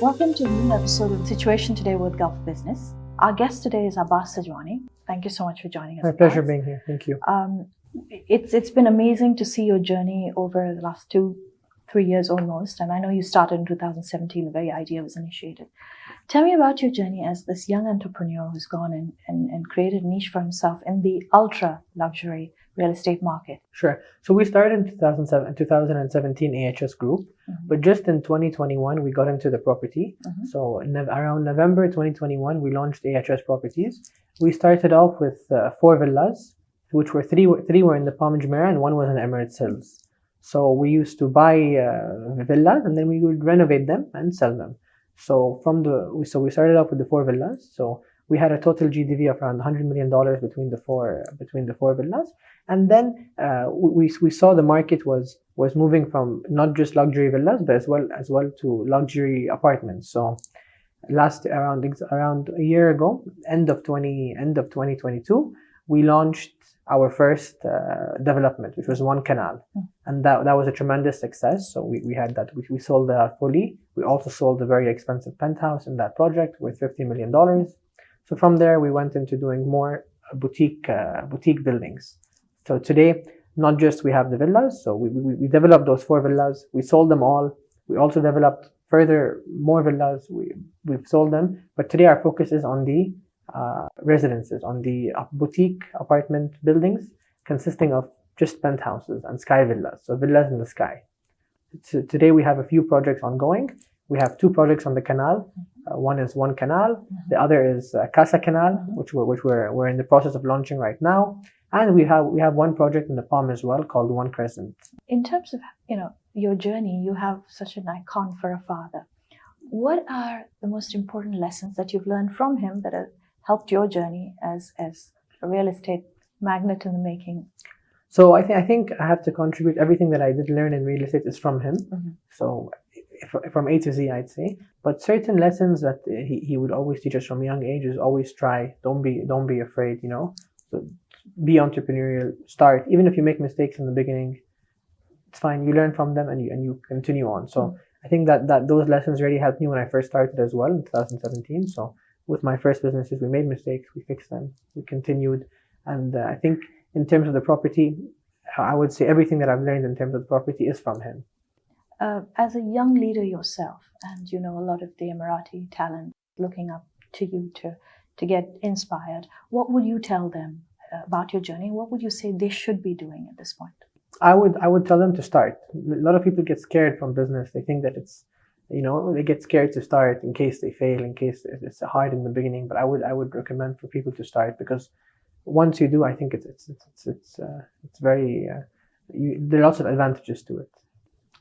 Welcome to a new episode of Situation Today with Gulf Business. Our guest today is Abbas Sajwani. Thank you so much for joining us. My pleasure being here. Thank you. It's been amazing to see your journey over the last 2-3 years almost. And I know you started in 2017, the very idea was initiated. Tell me about your journey as this young entrepreneur who's gone and created a niche for himself in the ultra luxury real estate market. Sure. So we started in 2017 AHS Group, but just in 2021, we got into the property. So around November 2021, we launched AHS Properties. We started off with 4 villas, which were three were in the Palm Jumeirah and 1 was in Emirates Hills. So we used to buy villas and then we would renovate them and sell them. So we started off with the 4 villas. So we had a total GDV of around $100 million between the four villas, and then we saw the market was moving from not just luxury villas but as well to luxury apartments. So around a year ago, end of 2022, we launched our first development, which was One Canal, and that was a tremendous success. So we had that. We sold that fully. We also sold a very expensive penthouse in that project worth $50 million. So from there, we went into doing more boutique buildings. So today, not just we have the villas. So we developed those 4 villas. We sold them all. We also developed further more villas. We've sold them. But today, our focus is on the residences, on the boutique apartment buildings consisting of just penthouses and sky villas. So villas in the sky. So today, we have a few projects ongoing. We have 2 projects on the canal. One is One Canal. The other is Casa Canal, which we're in the process of launching right now. And we have one project in the Palm as well called One Crescent. In terms of your journey, you have such an icon for a father. What are the most important lessons that you've learned from him that have helped your journey as a real estate magnate in the making? So I think I have to contribute. Everything that I did learn in real estate is from him. So from A to Z, I'd say. But certain lessons that he would always teach us from a young age is always try. Don't be afraid. So be entrepreneurial. Start. Even if you make mistakes in the beginning, it's fine. You learn from them and you continue on. So I think that those lessons really helped me when I first started as well in 2017. So with my first businesses, we made mistakes, we fixed them, we continued, and I think in terms of the property, I would say everything that I've learned in terms of the property is from him. As a young leader yourself, and a lot of the Emirati talent looking up to you to get inspired, what would you tell them about your journey? What would you say they should be doing at this point? I would tell them to start. A lot of people get scared from business. They think that it's, they get scared to start in case they fail, in case it's hard in the beginning. But I would recommend for people to start, because once you do, I think it's very there are lots of advantages to it.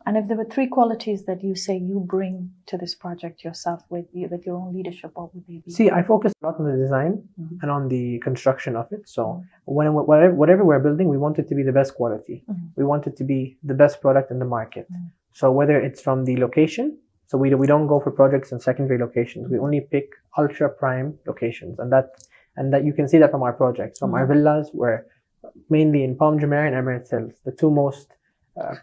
And if there were 3 qualities that you say you bring to this project yourself with your own leadership, what would they be? See, I focus a lot on the design and on the construction of it. So whatever we're building, we want it to be the best quality. We want it to be the best product in the market. So whether it's from the location, so we don't go for projects in secondary locations. We only pick ultra prime locations, and that you can see that from our projects. From our villas, we're mainly in Palm Jumeirah and Emirates Hills, the 2 most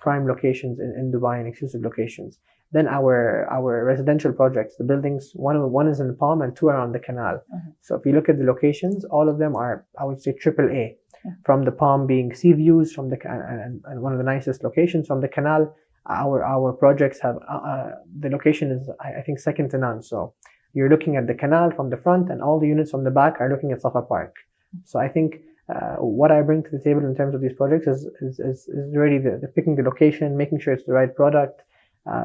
prime locations in Dubai and exclusive locations. Then our residential projects, the buildings, one is in the Palm and 2 are on the canal. So if you look at the locations, all of them are, I would say, AAA. From the Palm being sea views from and one of the nicest locations. From the canal, our projects have the location is, I think, second to none. So you're looking at the canal from the front, and all the units from the back are looking at Safa Park. So I think what I bring to the table in terms of these projects is really the picking the location, making sure it's the right product,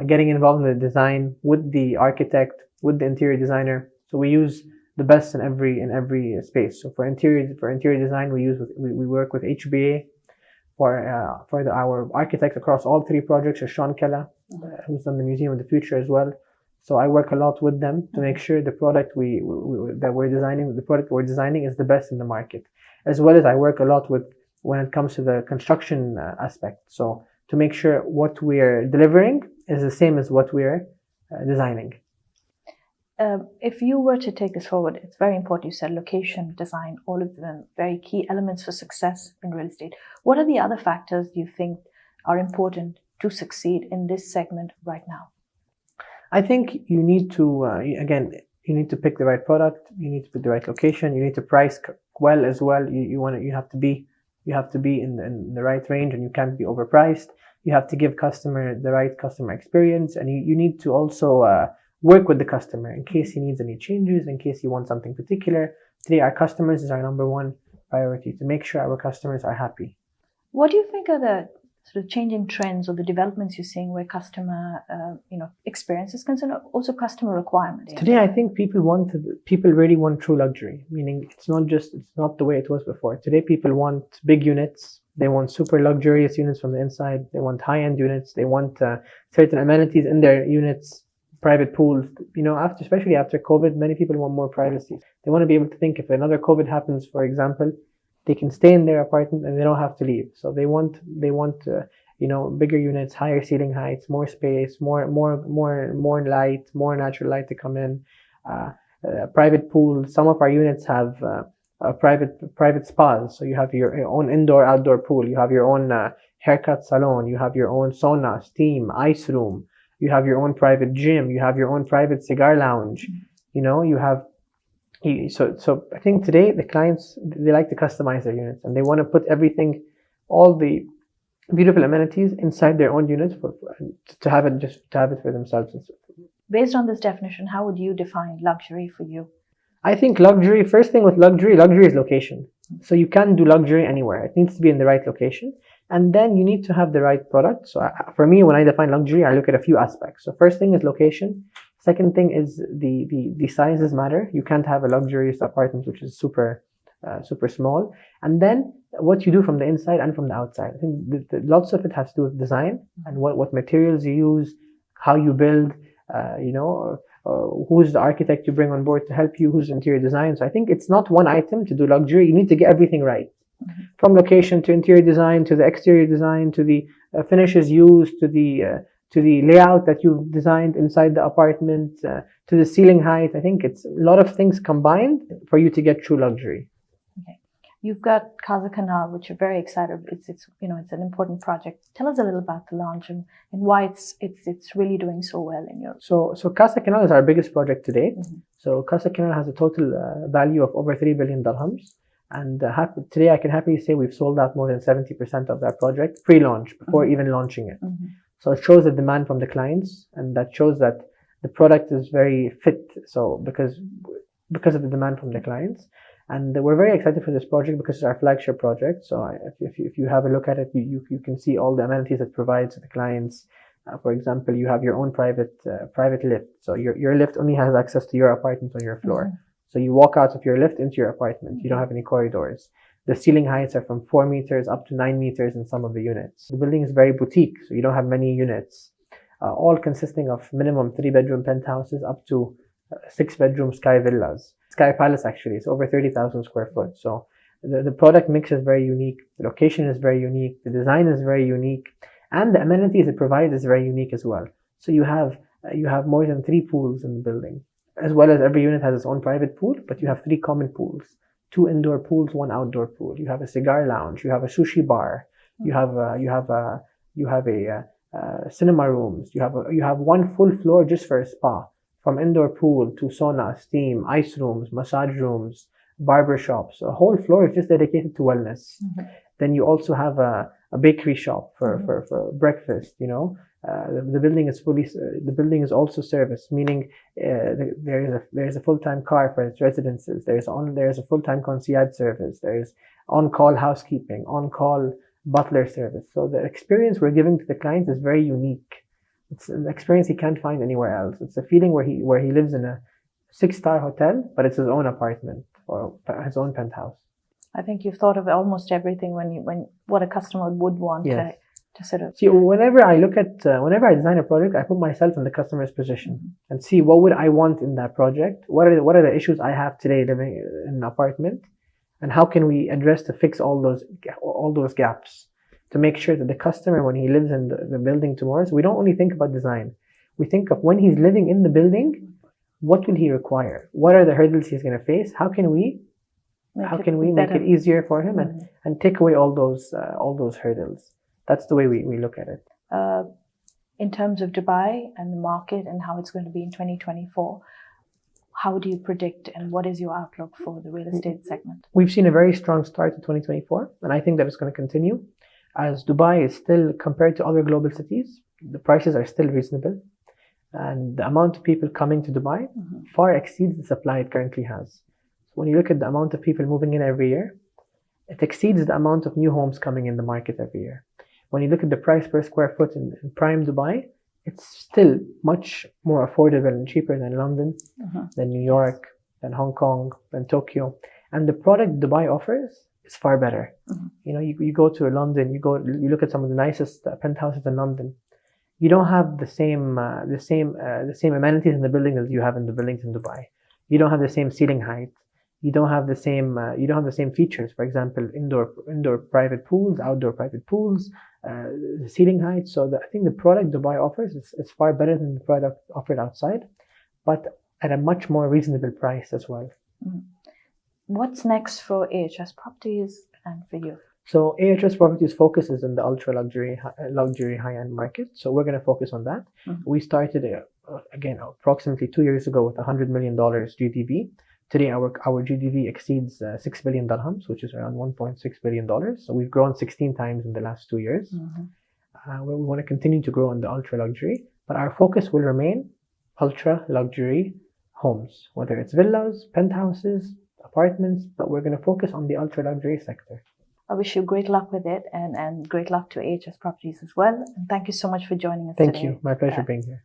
getting involved in the design with the architect, with the interior designer. So we use the best in every space. So for interior design, we work with HBA. For our architects across all 3 projects is Sean Kella, who's done the Museum of the Future as well. So I work a lot with them to make sure the product we're designing is the best in the market. As well as I work a lot with when it comes to the construction aspect. So to make sure what we're delivering is the same as what we're designing. If you were to take this forward, it's very important. You said location, design, all of them very key elements for success in real estate. What are the other factors you think are important to succeed in this segment right now? I think you need to, again, you need to pick the right product. You need to pick the right location. You need to price well as well. You have to be in the right range, and you can't be overpriced. You have to give customer the right customer experience, and you need to also work with the customer in case he needs any changes, in case he wants something particular. Today, our customers is our number one priority, to make sure our customers are happy. What do you think are the sort of changing trends or the developments you're seeing where customer, experience is concerned, or also customer requirements? Today, I think people really want true luxury, meaning it's not the way it was before. Today, people want big units. They want super luxurious units from the inside. They want high-end units. They want certain amenities in their units, private pools. Especially after COVID, many people want more privacy. They want to be able to think if another COVID happens, for example, they can stay in their apartment and they don't have to leave. So they want bigger units, higher ceiling heights, more space, more light, more natural light to come in. Private pools. Some of our units have private spas. So you have your own indoor-outdoor pool. You have your own haircut salon. You have your own sauna, steam, ice room. You have your own private gym. You have your own private cigar lounge. You have. So I think today the clients, they like to customize their units, and they want to put everything, all the beautiful amenities inside their own units to have it for themselves. Based on this definition, how would you define luxury for you? I think first thing with luxury is location. So you can't do luxury anywhere. It needs to be in the right location. And then you need to have the right product. So for me, when I define luxury, I look at a few aspects. So first thing is location. Second thing is the sizes matter. You can't have a luxurious apartment which is super small. And then what you do from the inside and from the outside. I think lots of it has to do with design and what materials you use, how you build, who's the architect you bring on board to help you, who's interior design. So I think it's not one item to do luxury. You need to get everything right. Mm-hmm. From location to interior design, to the exterior design, to the finishes used, to the layout that you've designed inside the apartment, to the ceiling height. I think it's a lot of things combined for you to get true luxury. Okay. You've got Casa Canal, which you're very excited. It's an important project. Tell us a little about the launch and why it's really doing so well in Europe. So Casa Canal is our biggest project to date. Mm-hmm. So Casa Canal has a total value of over 3 billion dirhams. And today I can happily say we've sold out more than 70% of that project pre-launch, before mm-hmm. even launching it. Mm-hmm. So it shows the demand from the clients, and that shows that the product is very fit. So because of the demand from the clients, and we're very excited for this project because it's our flagship project. So if you have a look at it, you can see all the amenities it provides to the clients. For example, you have your own private lift. So your lift only has access to your apartment on your floor. Mm-hmm. So you walk out of your lift into your apartment. You don't have any corridors. The ceiling heights are from 4 meters up to 9 meters in some of the units. The building is very boutique, so you don't have many units, all consisting of minimum 3-bedroom penthouses up to 6-bedroom sky villas. Sky Palace actually is over 30,000 square foot. So the product mix is very unique. The location is very unique. The design is very unique, and the amenities it provides is very unique as well. So you have more than 3 pools in the building, as well as every unit has its own private pool, but you have 3 common pools. 2 indoor pools, 1 outdoor pool. You have a cigar lounge. You have a sushi bar. You have a cinema rooms. You have 1 full floor just for a spa, from indoor pool to sauna, steam, ice rooms, massage rooms, barber shops. A whole floor is just dedicated to wellness. Mm-hmm. Then you also have a bakery shop for breakfast. The building is also serviced, meaning there is a full-time car for its residences. There's a full-time concierge service. There's on-call housekeeping, on-call butler service. So the experience we're giving to the client is very unique. It's an experience he can't find anywhere else. It's a feeling where he lives in a 6-star hotel, but it's his own apartment or his own penthouse. I think you've thought of almost everything when what a customer would want. Yes. To sort of see, whenever I design a project, I put myself in the customer's position and see what would I want in that project. What are the issues I have today living in an apartment, and how can we address to fix all those gaps to make sure that the customer, when he lives in the building tomorrow, so we don't only think about design. We think of when he's living in the building, what will he require? What are the hurdles he's going to face? How can we make it easier for him and take away all those hurdles? That's the way we look at it. In terms of Dubai and the market and how it's going to be in 2024, how do you predict and what is your outlook for the real estate segment? We've seen a very strong start to 2024, and I think that it's going to continue, as Dubai is still, compared to other global cities, the prices are still reasonable, and the amount of people coming to Dubai far exceeds the supply it currently has. So when you look at the amount of people moving in every year, it exceeds the amount of new homes coming in the market every year. When you look at the price per square foot in prime Dubai, it's still much more affordable and cheaper than London, than New York, than Hong Kong, than Tokyo. And the product Dubai offers is far better. You know, you go to London, you look at some of the nicest penthouses in London. You don't have the same amenities in the building as you have in the buildings in Dubai. You don't have the same ceiling height. You don't have the same features. For example, indoor private pools, outdoor private pools, the ceiling height. So I think the product Dubai offers is far better than the product offered outside, but at a much more reasonable price as well. What's next for AHS Properties and for you? So AHS Properties focuses on the ultra luxury high-end market. So we're going to focus on that. We started again approximately 2 years ago with $100 million GDV. Today, our GDV exceeds 6 billion dirhams, which is around $1.6 billion. So we've grown 16 times in the last 2 years. We want to continue to grow in the ultra luxury, but our focus will remain ultra luxury homes, whether it's villas, penthouses, apartments, but we're going to focus on the ultra luxury sector. I wish you great luck with it and great luck to AHS Properties as well. And thank you so much for joining us Thank today. you. My pleasure being here.